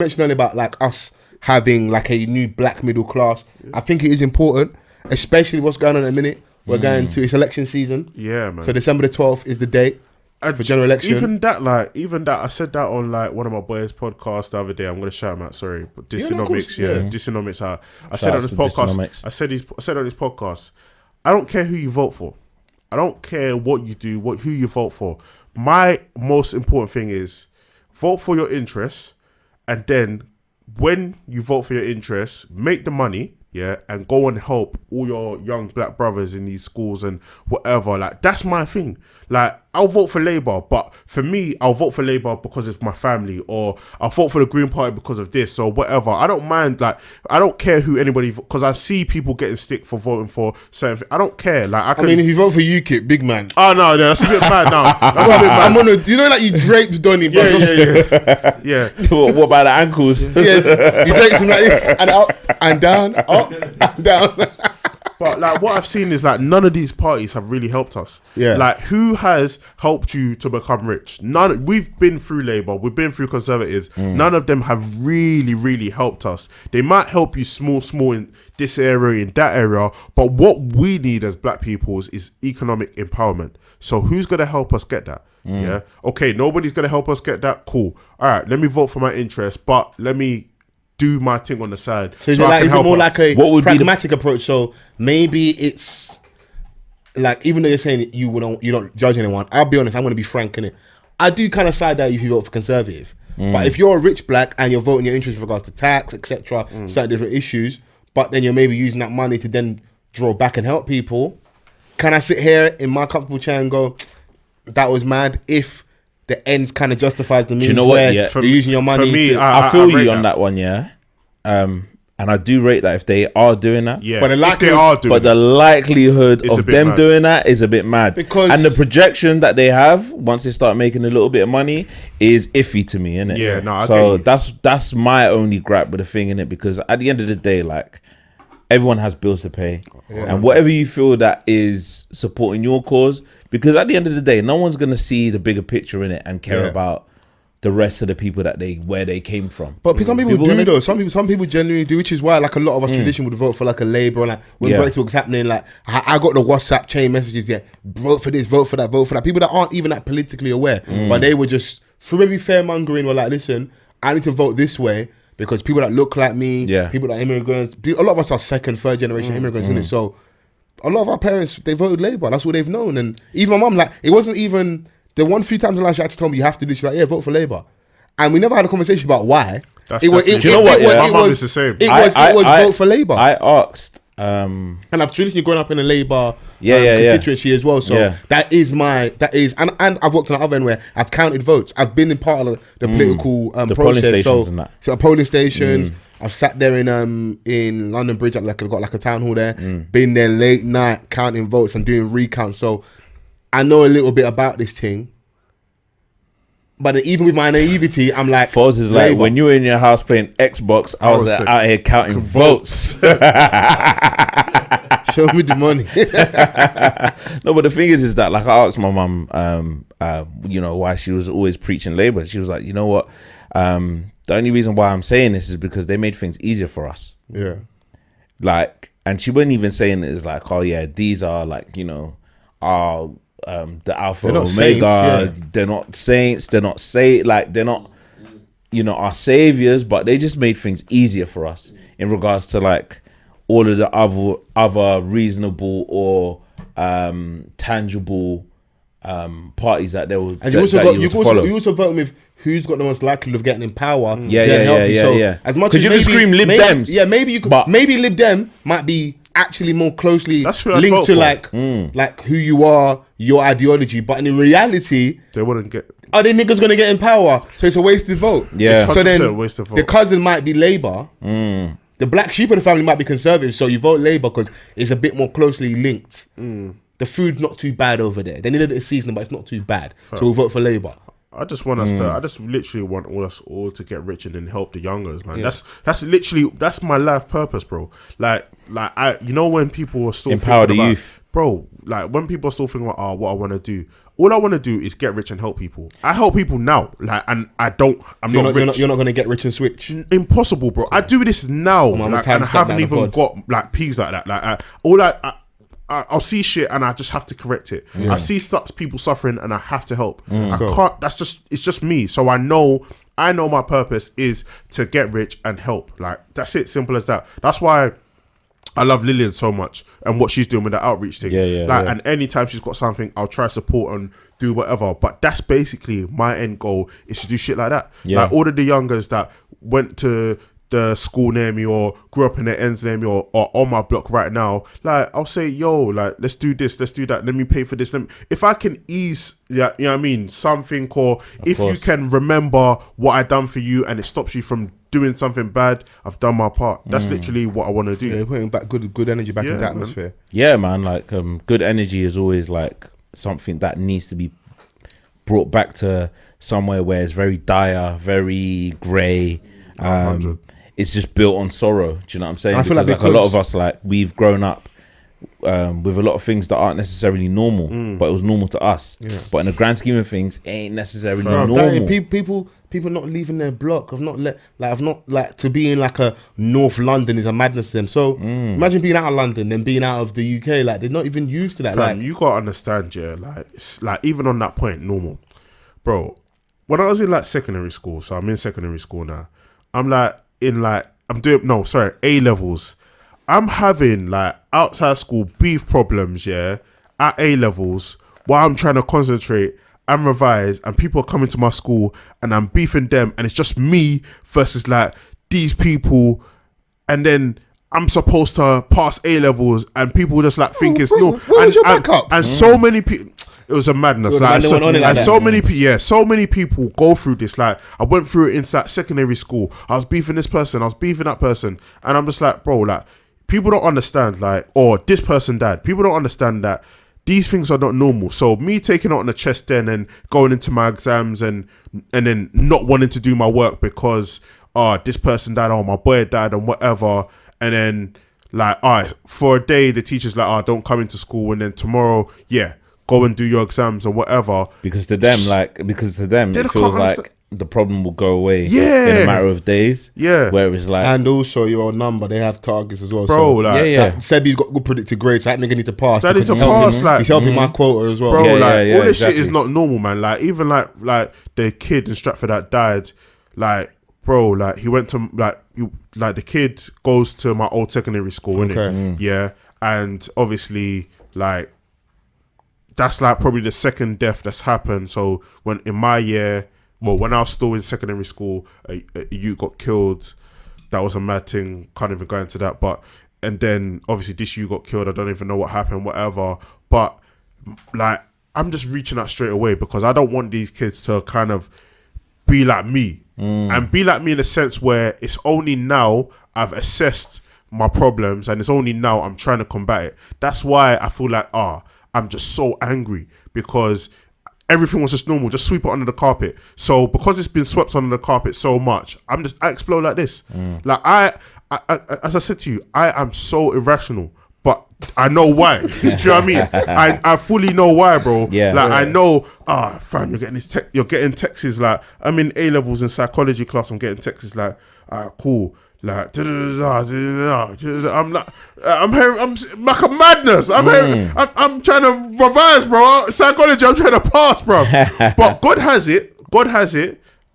mentioned earlier about like us having like a new black middle class. I think it is important, especially what's going on in a minute. We're going to it's election season. Yeah, man. So December the 12th is the date for general election. Even that, I said that on like one of my boys' podcasts the other day. I'm gonna shout him out. Sorry, but Dysonomics. Dysonomics. I said on this podcast. I said on this podcast. I don't care who you vote for. I don't care what you do, who you vote for. My most important thing is vote for your interests, and then when you vote for your interests, make the money, and go and help all your young black brothers in these schools and whatever. Like, that's my thing. Like, I'll vote for Labour, but for me, I'll vote for Labour because it's my family, or I'll vote for the Green Party because of this, or whatever. I don't mind, like, I don't care who anybody, because I see people getting stick for voting for certain things. I don't care. Like, I mean, if you vote for UKIP, big man. Oh, no, that's a bit bad now. That's a bit bad. You know, like, you draped Donny, bro. Yeah. What about the ankles? You draped him like this, and up, and down, up, and down. But like what I've seen is like none of these parties have really helped us. Yeah. Like who has helped you to become rich? None. We've been through Labour. We've been through Conservatives. None of them have really helped us. They might help you small in this area, in that area. But what we need as black people is economic empowerment. So who's gonna help us get that? Yeah. Okay. Nobody's gonna help us get that. Cool. All right. Let me vote for my interest, but let me do my thing on the side. So is it more like a pragmatic approach? So maybe it's like, even though you're saying you don't judge anyone, I'll be honest, I'm going to be frank in it. I do kind of side out if you vote for Conservative. But if you're a rich black and you're voting your interest with regards to tax, etc., certain different issues, but then you're maybe using that money to then draw back and help people, can I sit here in my comfortable chair and go, that was mad, if the ends kind of justifies the means? Do you know what? Yeah. You're using your money. For me, I feel you on that one, yeah. And I do rate that if they are doing that. Yeah. But the likelihood of them doing that is a bit mad. And the projection that they have once they start making a little bit of money is iffy to me, innit? Yeah, no, so that's my only gripe with the thing, innit? Because at the end of the day, like, everyone has bills to pay. Yeah. And whatever you feel that is supporting your cause, because at the end of the day, no one's gonna see the bigger picture in it and care about the rest of the people that where they came from. But some people do though. Some people genuinely do, which is why like a lot of us tradition would vote for like a Labour, and like when Brexit was happening, like I got the WhatsApp chain messages, vote for this, vote for that, vote for that. People that aren't even that politically aware, but they were just through maybe fear-mongering or like, listen, I need to vote this way because people that look like me, people that are immigrants, a lot of us are second, third generation immigrants, innit? So a lot of our parents, they voted Labour. That's what they've known. And even my mum, like, it wasn't even the one few times in life she had to tell me you have to do. She's like, vote for Labour. And we never had a conversation about why. Do you know what? My mum is the same. It was vote for Labour. I asked, and I've traditionally grown up in a Labour constituency as well. So that is, and I've worked on the other end where I've counted votes. I've been in part of the political process. Polling stations and that. So polling stations. I've sat there in London Bridge. I've got like a town hall there. Been there late night counting votes and doing recounts. So I know a little bit about this thing. But even with my naivety, I'm like, Foz is like, when you were in your house playing Xbox, I was out here counting votes. Show me the money. No, but the thing is that, like, I asked my mum, why she was always preaching Labour. She was like, you know what? The only reason why I'm saying this is because they made things easier for us. Yeah. Like, and she wasn't even saying it as like, oh yeah, these are like, our the Alpha Omega. Saints, they're not saints. They're not they're not, our saviors. But they just made things easier for us in regards to like all of the other reasonable or tangible parties that they will. And you also vote with who's got the most likelihood of getting in power. Yeah. As much as you can scream Lib Dems. Yeah, maybe Lib Dem might be actually more closely linked to like who you are, your ideology, but in reality they wouldn't get. Are they niggas gonna get in power? So it's a wasted vote. Yeah. So then the cousin might be Labour. The black sheep of the family might be Conservative. So you vote Labour because it's a bit more closely linked. The food's not too bad over there. They need a bit of seasoning, but it's not too bad. So we'll vote for Labour. I just want us to. I just literally want us all to get rich and then help the youngers, man. Yeah. That's my life purpose, bro. Like when people are still empower the youth, bro. Like when people are still thinking about what I want to do. all I want to do is get rich and help people. I help people now, like, and I'm not rich. You're not going to get rich and switch. Impossible, bro. I do this now, like, and I haven't even got like peas like that. Like, I'll see shit and I just have to correct it. I see people suffering and I have to help. I can't. It's just me. So I know my purpose is to get rich and help. Like, that's it. Simple as that. That's why I love Lillian so much and what she's doing with the outreach thing. And anytime she's got something, I'll try support and do whatever. But that's basically my end goal, is to do shit like that. Like, all of the youngers that went to the school near me or grew up in the ends near me or on my block right now, like, I'll say, yo, like, let's do this, let's do that, let me pay for this. If I can ease, you know what I mean, something, or if you can remember what I done for you and it stops you from doing something bad, I've done my part. That's literally what I want to do. Yeah, putting back good energy back into the atmosphere. Yeah, man, like, good energy is always like something that needs to be brought back to somewhere where it's very dire, very grey. It's just built on sorrow. Do you know what I'm saying? I feel like a lot of us, like, we've grown up with a lot of things that aren't necessarily normal, but it was normal to us. But in the grand scheme of things, it ain't necessarily normal. People not leaving their block. To be in like a North London is a madness to them. So imagine being out of London and being out of the UK. Like, they're not even used to that. Fam, like, you gotta understand, like, it's like, even on that point, normal, bro. When I was in like secondary school, so I'm in secondary school now. I'm like, A-levels. I'm having like outside school beef problems, at A-levels, while I'm trying to concentrate and revise, and people are coming to my school and I'm beefing them, and it's just me versus like these people, and then I'm supposed to pass A-levels and people just like think it's no. And so many people. It was a madness. So many people go through this. Like, I went through it in that secondary school. I was beefing this person. I was beefing that person. And I'm just like, bro, like, people don't understand, like, or this person died. People don't understand that these things are not normal. So me taking it on the chest then and going into my exams and then not wanting to do my work because, this person died, my boy died and whatever. And then, like, for a day, the teacher's like, don't come into school. And then tomorrow, go and do your exams or whatever. Because to them, it feels like the problem will go away in a matter of days. Where it's like, and also your number, they have targets as well. Bro, so, like, Sebi's got good predicted grades. So that nigga need to pass. That needs to pass. Like, he's helping my quota as well. Bro, all this shit is not normal, man. Like, even like the kid in Stratford that died, like, bro, like, he went to the kid goes to my old secondary school, innit? And obviously, like, that's like probably the second death that's happened. So when in my year, when I was still in secondary school, a youth got killed. That was a mad thing. Can't even go into that. And then obviously this youth got killed. I don't even know what happened, whatever. But like, I'm just reaching out straight away because I don't want these kids to kind of be like me. And be like me in the sense where it's only now I've assessed my problems and it's only now I'm trying to combat it. That's why I feel like, I'm just so angry because everything was just normal. Just sweep it under the carpet. So because it's been swept under the carpet so much, I explode like this. Like, I as I said to you, I am so irrational, but I know why. Do you know what I mean? I fully know why, bro. I know, fam, you're getting texts like, I'm in A-levels in psychology class, I'm getting texts like, cool. Like, I'm like, I'm like a madness. I'm trying to revise, bro. Psychology, I'm trying to pass, bro. But God has it.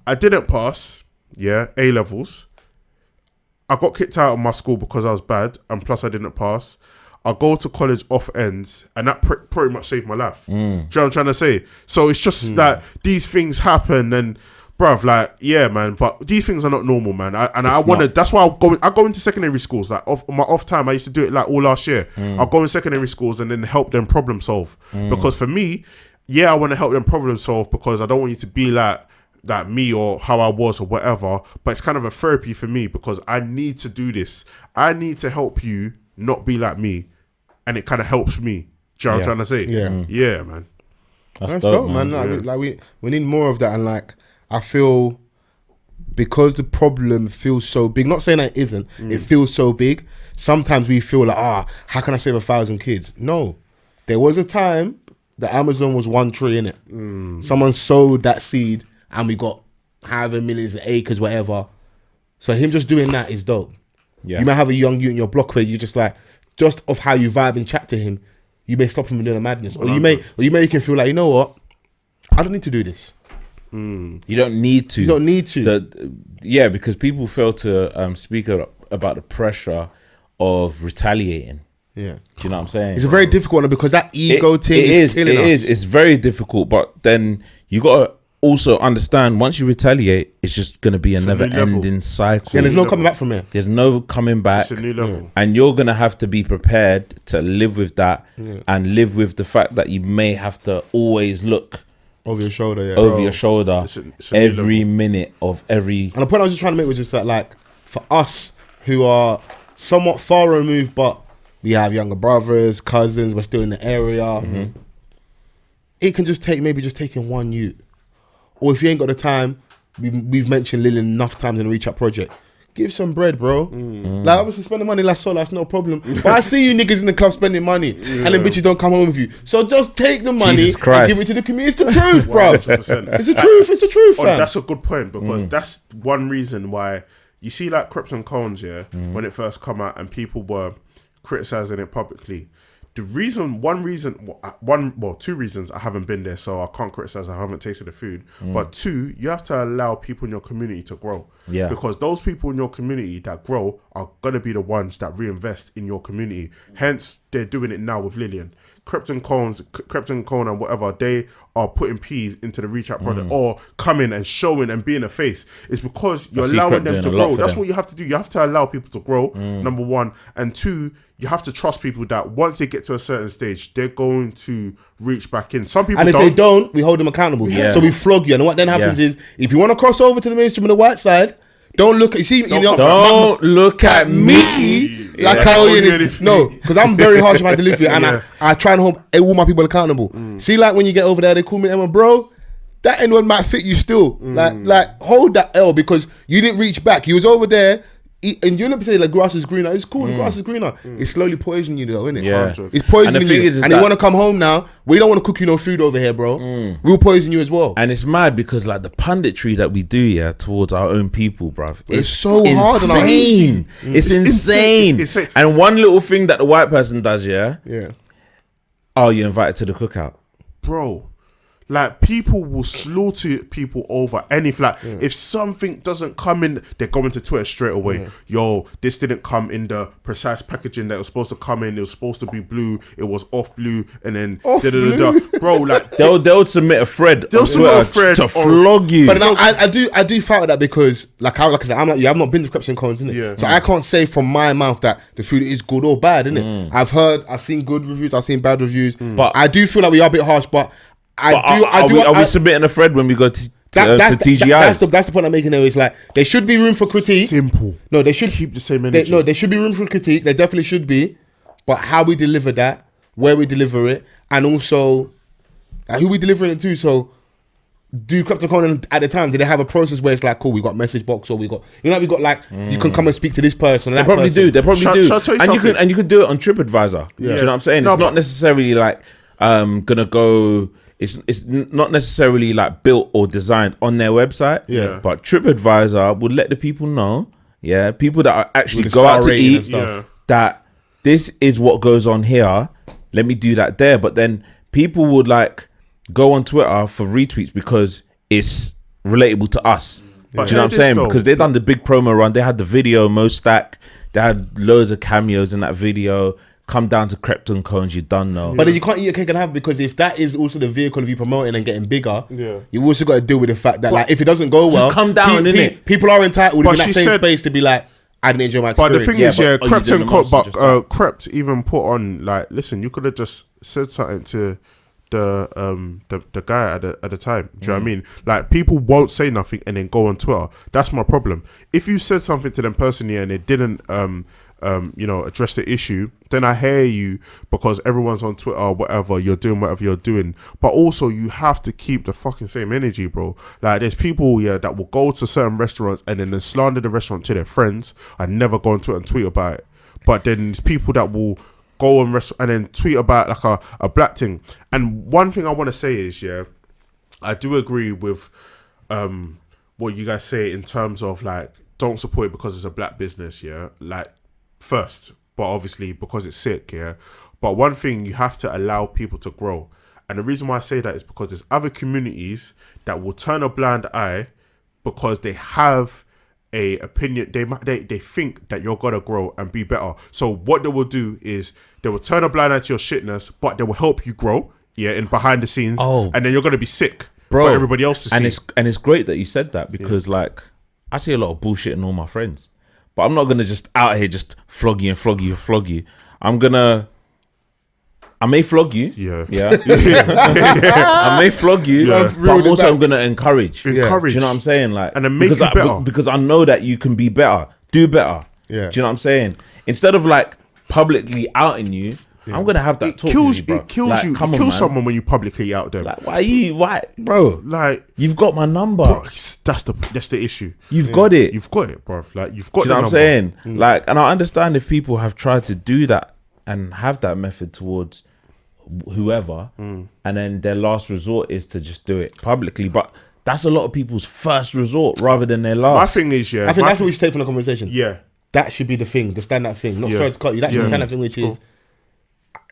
I didn't pass. A-levels. I got kicked out of my school because I was bad, and plus I didn't pass. I go to college off ends, and that pretty much saved my life. Do you know what I'm trying to say? So it's just that these things happen, and bruv, like, man, but these things are not normal, man. That's why I go into secondary schools. Like, my off time, I used to do it like all last year. I'll go in secondary schools and then help them problem solve. Because for me, I want to help them problem solve because I don't want you to be like me or how I was or whatever. But it's kind of a therapy for me because I need to do this. I need to help you not be like me, and it kind of helps me. Do you know what I'm trying to say? Yeah, man. That's dope, man. Like, we need more of that, and like, I feel because the problem feels so big, not saying that it isn't, it feels so big, sometimes we feel like, how can I save 1,000 kids? No. There was a time the Amazon was one tree in it. Someone sowed that seed, and we got however millions of acres, whatever. So him just doing that is dope. Yeah. You might have a young you in your block where you just like, just of how you vibe and chat to him, you may stop him from doing a madness, or you may make him feel like, you know what, I don't need to do this. You don't need to. You don't need to. Yeah, because people fail to speak about the pressure of retaliating. Yeah. Do you know what I'm saying? It's a very difficult one because that ego thing is killing us. It's very difficult, but then you got to also understand once you retaliate, it's just going to be a never-ending cycle. Yeah, there's no coming back from it. There's no coming back. It's a new level. And you're going to have to be prepared to live with that and live with the fact that you may have to always look over your shoulder, your shoulder it's every minute of every. And the point I was just trying to make was just that, like, for us who are somewhat far removed, but we have younger brothers, cousins, we're still in the area. It can just take taking one youth, or if you ain't got the time, we've mentioned Lillian enough times in the Reach Out project. Give some bread, bro. Like, obviously spending money, that's no problem. But I see you niggas in the club spending money, and then bitches don't come home with you. So just take the money and give it to the community. It's the truth, bro. 100%. It's the truth. It's the truth, fam. That's a good point, because that's one reason why you see, like, Crips and Cones, when it first come out and people were criticizing it publicly. Two reasons I haven't been there, so I can't criticize. I haven't tasted the food. But two, you have to allow people in your community to grow. Yeah. Because those people in your community that grow are gonna be the ones that reinvest in your community. Hence, they're doing it now with Lillian. Crips and Cone and whatever, they are putting peas into the Reach Out product or coming and showing and being a face. It's because you're allowing them to grow. That's what you have to do. You have to allow people to grow, number one. And two, you have to trust people that once they get to a certain stage, they're going to reach back in. Some people don't. And if they don't, we hold them accountable. Yeah. So we flog you. And what then happens is, if you want to cross over to the mainstream on the white side, don't look at don't look at me. Like how no, because I'm very harsh on my delivery, and I try and hold all my people accountable. See, like when you get over there, they call me Emma, bro. That anyone might fit you still. Like hold that L, because you didn't reach back. You was over there. And you never say the grass is greener. It's cool, the grass is greener. It's slowly poisoning you though, isn't it? Yeah. It's poisoning you. And you want to come home now. We don't want to cook you no food over here, bro. We'll poison you as well. And it's mad because, like, the punditry that we do towards our own people, bruv. It's so hard on our It's insane. It's insane. And one little thing that the white person does, oh, you're invited to the cookout. Bro. Like, people will slaughter people over anything. Like, if something doesn't come in, they're going to Twitter straight away. Yo, this didn't come in the precise packaging that it was supposed to come in. It was supposed to be blue. It was off blue, and then bro. Like, they'll submit a thread. They'll submit a thread to flog you. But now I do fight with that because, like I said, I'm like you. I've not been to Crips and Cones, innit? Yeah. So I can't say from my mouth that the food is good or bad, innit? I've seen good reviews. I've seen bad reviews. But I do feel like we are a bit harsh, but. Are we submitting a thread when we go to TGI? That's the point I'm making there. Is like there should be room for critique. Simple. No, they should keep the same energy. There should be room for critique. There definitely should be, but how we deliver that, where we deliver it, and also who we delivering it to. So, do Crips and Cones at the time? Did they have a process where it's like, cool, we got message box, or we got we got like you can come and speak to this person. They probably do. And you can do it on TripAdvisor. Yeah. Do you know what I'm saying? It's not necessarily like. Gonna go. It's not necessarily like built or designed on their website. Yeah. But TripAdvisor would let the people know. Yeah. People that are actually go out to eat. That this is what goes on here. Let me do that there. But then people would like go on Twitter for retweets because it's relatable to us. But do you know what I'm saying? Because they done the big promo run. They had the video Mo Stack. They had loads of cameos in that video. Come down to Crips and Cones, you done know. But then you can't eat your cake and have, because if that is also the vehicle of you promoting and getting bigger, you also got to deal with the fact that like if it doesn't go well, come down, innit? People are entitled in that same space to be like, I didn't enjoy my experience. But the thing is, Crips and Cones, Crips even put on like, listen, you could have just said something to the guy at the time. Do you know what I mean? Like, people won't say nothing and then go on Twitter. That's my problem. If you said something to them personally and it didn't address the issue, then I hear you, because everyone's on Twitter or whatever, you're doing whatever you're doing. But also, you have to keep the fucking same energy, bro. Like, there's people that will go to certain restaurants and then slander the restaurant to their friends and never go on Twitter and tweet about it. But then there's people that will go and and then tweet about like a black thing. And one thing I want to say is, yeah, I do agree with what you guys say in terms of like, don't support it because it's a black business, yeah, like first, but obviously because it's sick, yeah. But one thing, you have to allow people to grow. And the reason why I say that is because there's other communities that will turn a blind eye because they have a opinion. They think that you're gonna grow and be better. So what they will do is they will turn a blind eye to your shitness, but they will help you grow, yeah, in behind the scenes. And then you're gonna be sick, bro, for everybody else to see. And it's great that you said that because like I see a lot of bullshit in all my friends, but I'm not gonna just out here just flog you. I may flog you, I may flog you, but also I'm gonna encourage. Do you know what I'm saying? Like, and then make you better because I know that you can be better, do better. Yeah. Do you know what I'm saying? Instead of like publicly outing you, I'm gonna have that talk with you, bro. It kills you. It kills someone when you publicly out them. Like, why, bro? Like, you've got my number. Bro, that's the issue. You've got it. You've got it, bro. Like, you've got. Do you know what I'm saying? Like, and I understand if people have tried to do that and have that method towards whoever, and then their last resort is to just do it publicly, but that's a lot of people's first resort rather than their last. My thing is, I think that's what we should take from the conversation. Yeah, that should be the thing, the stand-up thing, not trying to cut you. That should be the stand-up thing, which is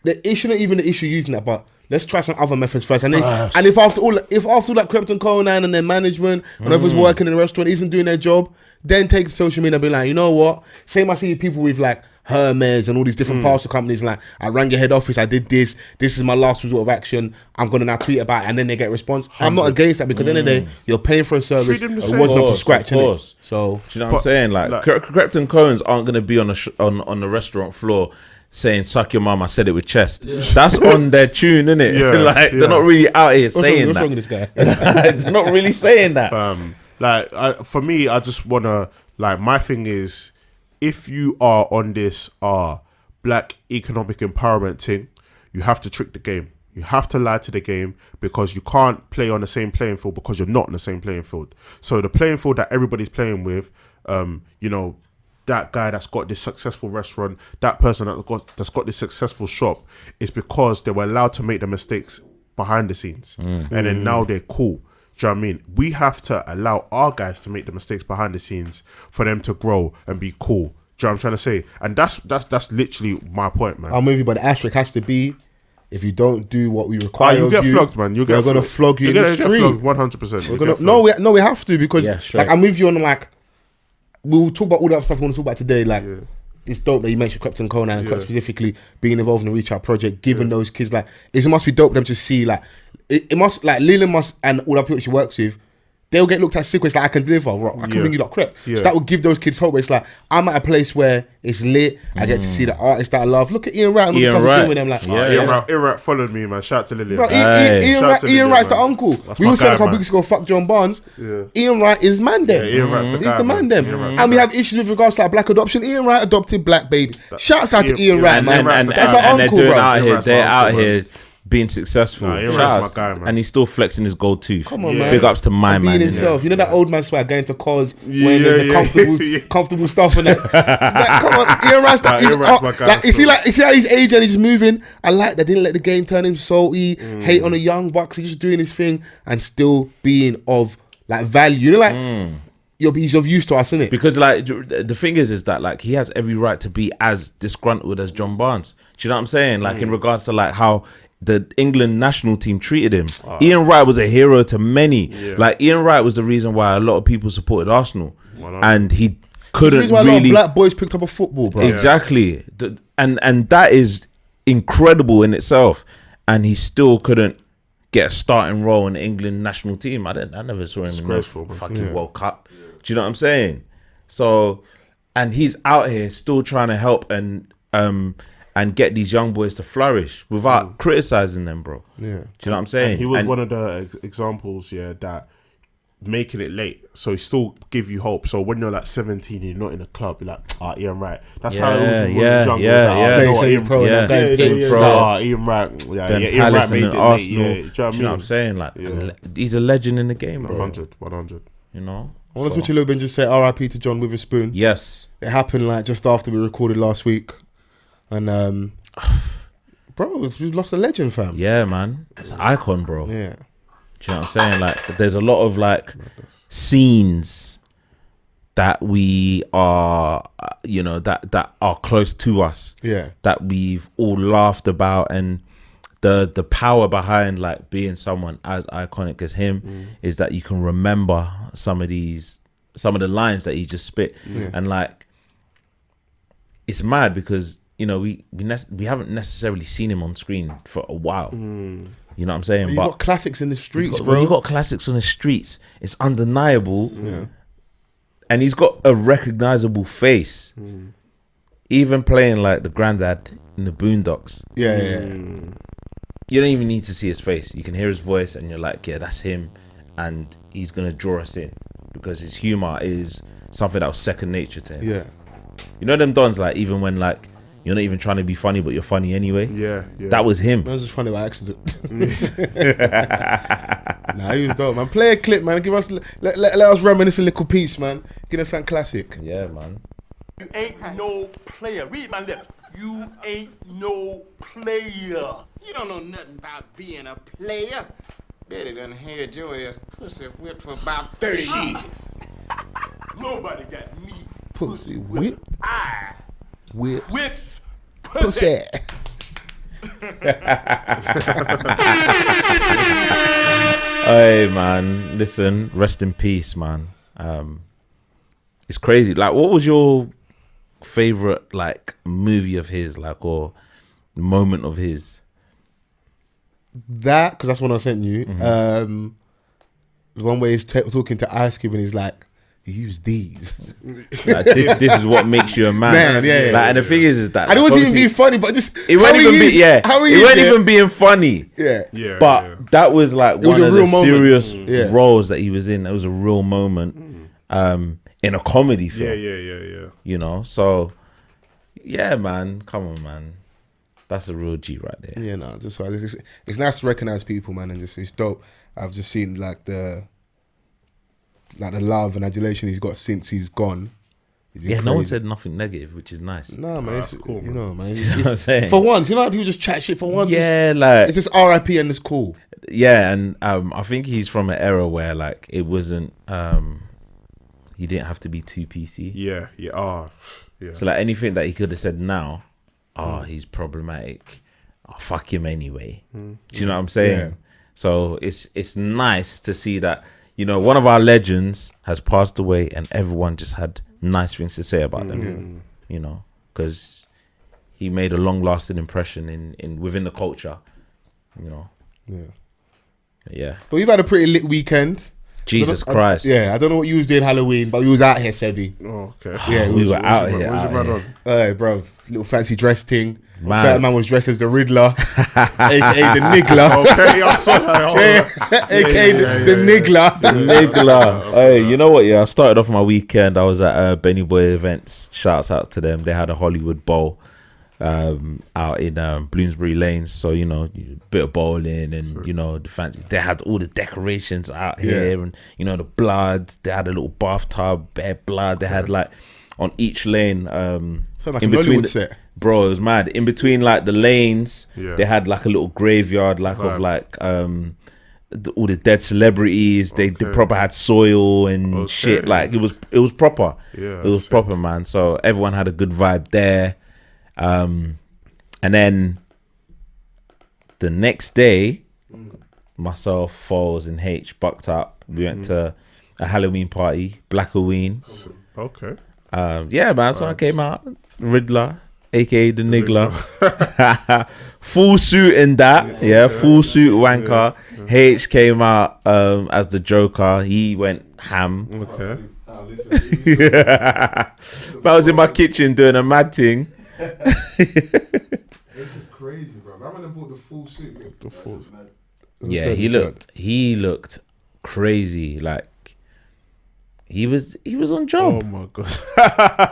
the issue, not even the issue using that, but let's try some other methods first. And then, and if after all that Krypton Conan and their management and whoever's working in the restaurant isn't doing their job, then take social media and be like, you know what? Same I see people with like Hermes and all these different parcel companies, like, I rang your head office, I did this is my last resort of action, I'm gonna now tweet about it, and then they get a response. 100. I'm not against that, because at the end of the day, you're paying for a service, it wasn't up to scratch, innit? So, do you know what I'm saying? Like Krypton Cohens aren't gonna be on the restaurant floor saying "suck your mum, I said it with chest." That's on their tune, innit? They're not really out here saying that. What's wrong with this guy? They're not really saying that. For me, I just wanna, like, my thing is, if you are on this black economic empowerment thing, you have to trick the game. You have to lie to the game, because you can't play on the same playing field, because you're not on the same playing field. So the playing field that everybody's playing with, you know, that guy that's got this successful restaurant, that person that's got this successful shop, is because they were allowed to make the mistakes behind the scenes. And then now they're cool. Do you know what I mean? We have to allow our guys to make the mistakes behind the scenes for them to grow and be cool. Do you know what I'm trying to say? And that's literally my point, man. I'm with you, but the asterisk has to be, if you don't do what we require, you'll get flogged, man. We're gonna flog you in the street. 100%. No, we have to, because like, I'm with you on, like, we'll talk about all that stuff we want to talk about today. Like, it's dope that you mentioned Krypton Conan and specifically being involved in the Reach Out project, giving those kids, like, it must be dope for them to see, like, it must, like, Leland must, and all the people she works with, they'll get looked at sick. It's like, I can deliver, I can bring you that crap. So that will give those kids hope. It's like, I'm at a place where it's lit. I get to see the artists that I love. Look at Ian Wright and all the stuff he's doing with them. Like, Ian Wright followed me, man. Shout out to Lillian. Ian Wright's the uncle. We were saying a couple weeks ago, fuck John Barnes. Ian Wright is man them. Ian Wright's the guy. He's the man them. And we have issues with regards to like black adoption. Ian Wright adopted black baby. Shouts out to Ian Wright, man. That's our uncle, bro. They're out here being successful, my guy, man. And he's still flexing his gold tooth. Come on, man. Big ups to my man. Being himself. You know that old man swag, going to cars wearing the comfortable stuff and that. Like, come on, Ian Wright's my guy. Like, you see how he's aging and he's moving. I like that. Didn't let the game turn him salty. Hate on the young bucks. He's just doing his thing and still being of like value. You know, like he's of use to us, isn't it? Because like the thing is that like he has every right to be as disgruntled as John Barnes. Do you know what I'm saying? Like in regards to like how the England national team treated him. Ian Wright was a hero to many. Like Ian Wright was the reason why a lot of people supported Arsenal, and he couldn't really. A lot of black boys picked up a football, bro. Exactly, and that is incredible in itself. And he still couldn't get a starting role in the England national team. I never saw him in the fucking World Cup. Do you know what I'm saying? So, and he's out here still trying to help and get these young boys to flourish without criticizing them, bro. Do you know what I'm saying? And he was one of the examples, that making it late, so he still give you hope. So when you're like 17, you're not in a club, you're like, Ian Wright. That's how it was when he was young. Ian Wright, Ian Wright made it late. Do you know what I'm saying? Like, he's a legend in the game, bro. 100. You know. I want to switch a little bit and just say R.I.P. to John Witherspoon. Yes, it happened like just after we recorded last week. And Bro, we've lost a legend, fam. Yeah, man. It's an icon, bro. Yeah. Do you know what I'm saying? Like, there's a lot of like scenes that we are, that are close to us. Yeah. That we've all laughed about, and the power behind like being someone as iconic as him is that you can remember some of the lines that he just spit, and like it's mad because we haven't necessarily seen him on screen for a while. You know what I'm saying? But you got classics in the streets, bro. When you got classics on the streets, it's undeniable. Yeah. And he's got a recognizable face. Even playing like the granddad in the Boondocks. Yeah. You don't even need to see his face. You can hear his voice and you're like, yeah, that's him. And he's going to draw us in because his humor is something that was second nature to him. Yeah. You know them dons, like, even when like you're not even trying to be funny, but you're funny anyway. Yeah. That was him. That was just funny by accident. Nah, he was dope, man. Play a clip, man. Give us, let us reminisce a little piece, man. Give us something classic. Yeah, man. You ain't no player. Read my lips. You ain't no player. You don't know nothing about being a player. Betty done had your ass pussy whipped for about 30 years. Nobody got me Pussy whipped. I Whips. pussy. Hey, man, listen, rest in peace, man. It's crazy. Like, what was your favorite like movie of his, like, or moment of his? That, because that's one I sent you. The one where he's talking to Ice Cube and he's like, use these. Like, this is what makes you a man. Yeah. Like, and the thing is that and it wasn't even being funny, but just it wasn't even being funny. Yeah. But that was like was one a of real the moment. serious roles that he was in. It was a real moment in a comedy film. Yeah. You know, so yeah, man. Come on, man. That's a real G right there. Yeah, no, just it's nice to recognize people, man, and just it's dope. I've just seen like the love and adulation he's got since he's gone. Yeah, no one said nothing negative, which is nice. No, man, it's cool, you know, man. You know what I'm saying? For once, you know how people just chat shit for once. Yeah, like it's just R.I.P. and it's cool. Yeah, and I think he's from an era where like it wasn't. He didn't have to be too PC. Yeah. Yeah. So like anything that he could have said now, he's problematic. Oh, fuck him anyway. Do you know what I'm saying? Yeah. So it's nice to see that, you know, one of our legends has passed away and everyone just had nice things to say about them. You know, because he made a long-lasting impression in within the culture. You know. Yeah. But we've had a pretty lit weekend. Jesus Christ. I don't know what you was doing Halloween, but we was out here, Sebi. Oh, okay. Yeah, we were out here. Where's your man on? Hey, bro, little fancy dress thing. Mad. Certain man was dressed as the Riddler, aka the Niggler. Okay, I'm sorry. aka the Niggler. The Niggler. Hey, you know what? Yeah, I started off my weekend. I was at Benny Boy Events. Shouts out to them. They had a Hollywood Bowl out in Bloomsbury Lanes. So, you know, a bit of bowling and, you know, the fancy. They had all the decorations out here and, you know, the blood. They had a little bathtub, bare blood. They had like on each lane. Like in between set. Bro, it was mad. In between like the lanes, they had like a little graveyard, like of like all the dead celebrities. They proper had soil and shit. Like it was proper. Yeah, it was proper, man. So everyone had a good vibe there. And then the next day, myself, Foles, and H bucked up. We went to a Halloween party, Black Halloween. Okay. Yeah, man. So I came out, Riddler, aka the Niggler, full suit in that, full suit wanker. H came out as the Joker. He went ham. Okay. But I was in my kitchen doing a mad thing. It's just crazy, bro. I went and bought the full suit. The full. Yeah, he looked crazy. Like he was on job. Oh my god.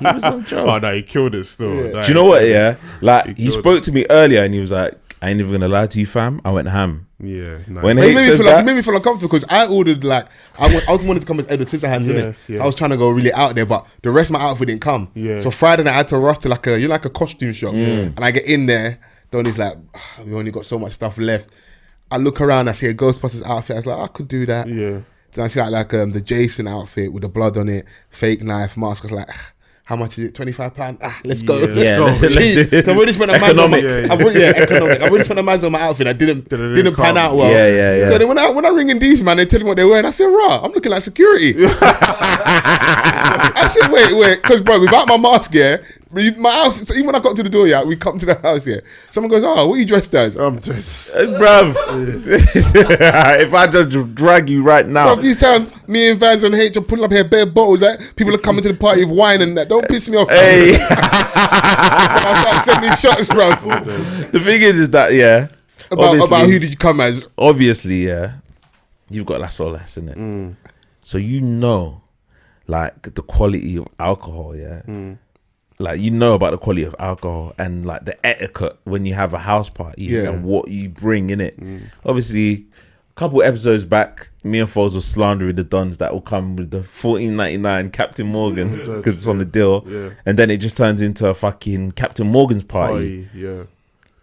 He was on job. Oh no, he killed it still. Yeah. Like, Do you know what? Yeah, like he spoke to me earlier and he was like, "I ain't even gonna lie to you, fam. I went ham." Yeah. No. When It H made says me that, feel uncomfortable because I ordered like I was wanted to come as Edward Scissorhands, innit? Yeah. I was trying to go really out there, but the rest of my outfit didn't come. Yeah. So Friday night I had to rush to like a costume shop, and I get in there. Donnie's like, we only got so much stuff left. I look around, I see a Ghostbusters outfit. I was like, I could do that. Yeah. Then I see like the Jason outfit with the blood on it, fake knife, mask. I was like, how much is it? £25? Let's go. Yeah, let's do it. I've already spent a Economic. economic. I've already spent a mazz on my outfit. I didn't pan come. out well. Yeah. So then when I ring in these man, they tell me what they're wearing. I said, rah, I'm looking like security. I said, wait, because bro, without my mask, my outfit. So even when I got to the door, we come to the house, someone goes, what are you dressed as? I'm dead. bruv. If I just drag you right now, These times, me and Vans and H are putting up here bare bottles. People are coming to the party with wine and that. Don't piss me off. hey. I'll start sending shots, bro. The thing is that About who did you come as? Obviously, you've got less or less in it. So like the quality of alcohol, like about the quality of alcohol and like the etiquette when you have a house party and what you bring in it. Obviously, a couple episodes back, me and Foles were slandering the dons that will come with the $14.99 Captain Morgan because it's on the deal, and then it just turns into a fucking Captain Morgan's party.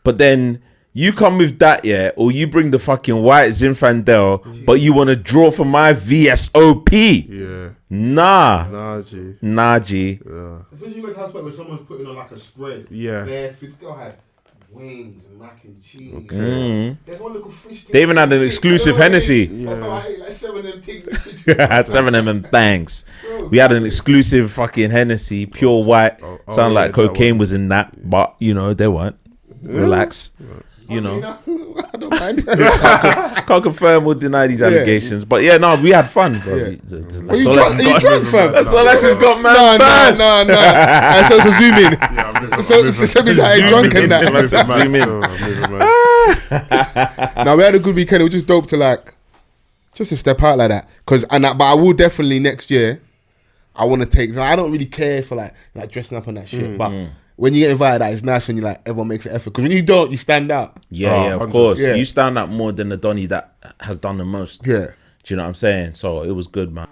But then you come with that, or you bring the fucking white Zinfandel, but you want to draw for my VSOP. Nah, G. Especially you guys house party where someone's putting on like a spread. Bare fits. Go ahead. Wings and mac and cheese. There's one little fish. They even had an exclusive Hennessy. I ate like 7 of them things. Had 7 of them and bangs. We had an exclusive fucking Hennessy, pure white. Sound like cocaine was in that, but they weren't. Relax. I don't mind. Can't confirm or deny these allegations, but we had fun, bro. Are you drunk, fam? That's all that's got, man. No. So zoom in. So me like drunk and that. Zoom in. Now we had a good weekend. It was just dope to just to step out like that. But I will definitely next year. I want to take. I don't really care for like dressing up on that shit, but. When you get invited out, it's nice when everyone makes an effort. Because when you don't, you stand out. Of course. You stand out more than the Donny that has done the most. Yeah. Do you know what I'm saying? So it was good, man.